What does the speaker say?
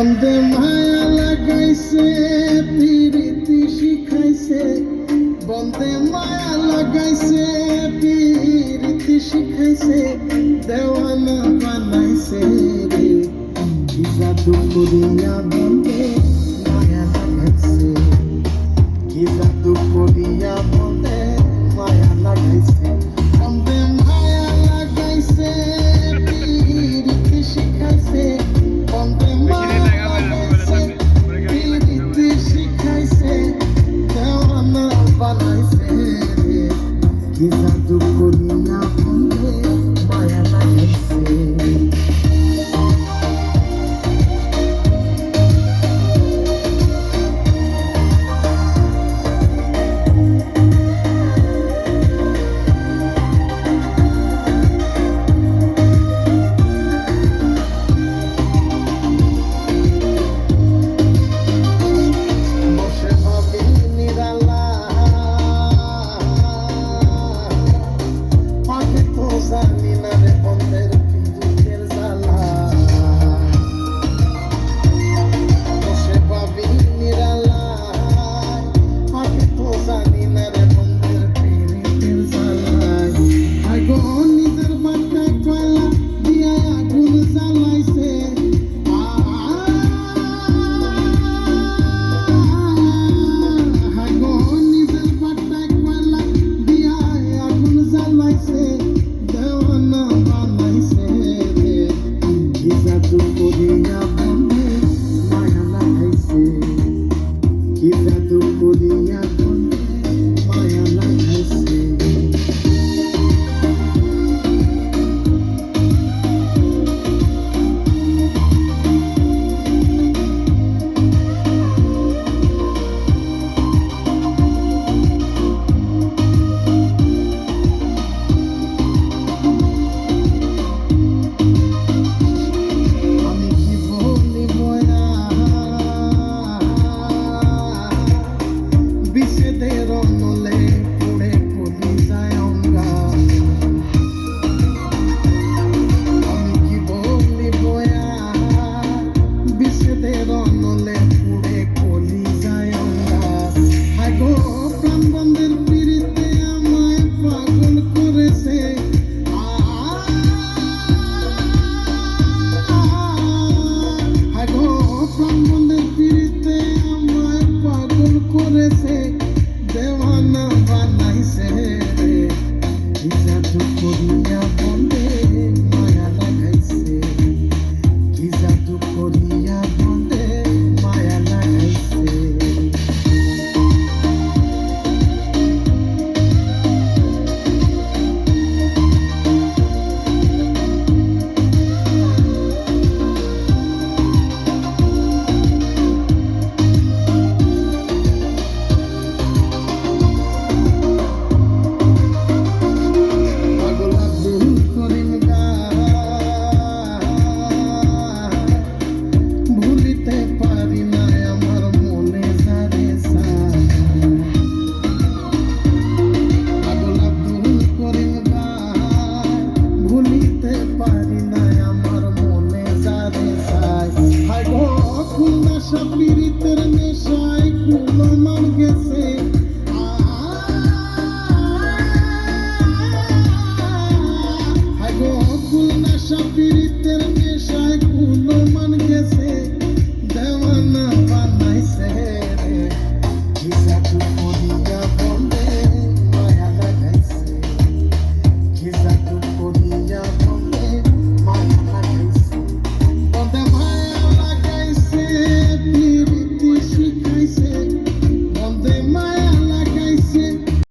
বন্দে মায়া লাগাইছে প্রীতি শিখাইছে বন্দে মায়া লাগাইছে প্রীতি শিখাইছে দেওয়ানা বানাইছে রে কি জাদু করিয়া বন্দে মায়া লাগাইছে কি জাদু করিয়া বন্দে মায়া লাগাইছে বন্দে মায়া লাগাইছে প্রীতি শিখাইছে বন্দে মায়া লাগাইছে প্রীতি শিখাইছে দেওয়ানা বানাইছে রে কি জাদু করিয়া বন্দে মায়া লাগাইছে পীড়িতের নেশায় কুলো মান গেছে কুল নেশা পীড়িতের নেশায় কুলো মান গেছে দেওয়ানা বানাইছে রে কি জাদু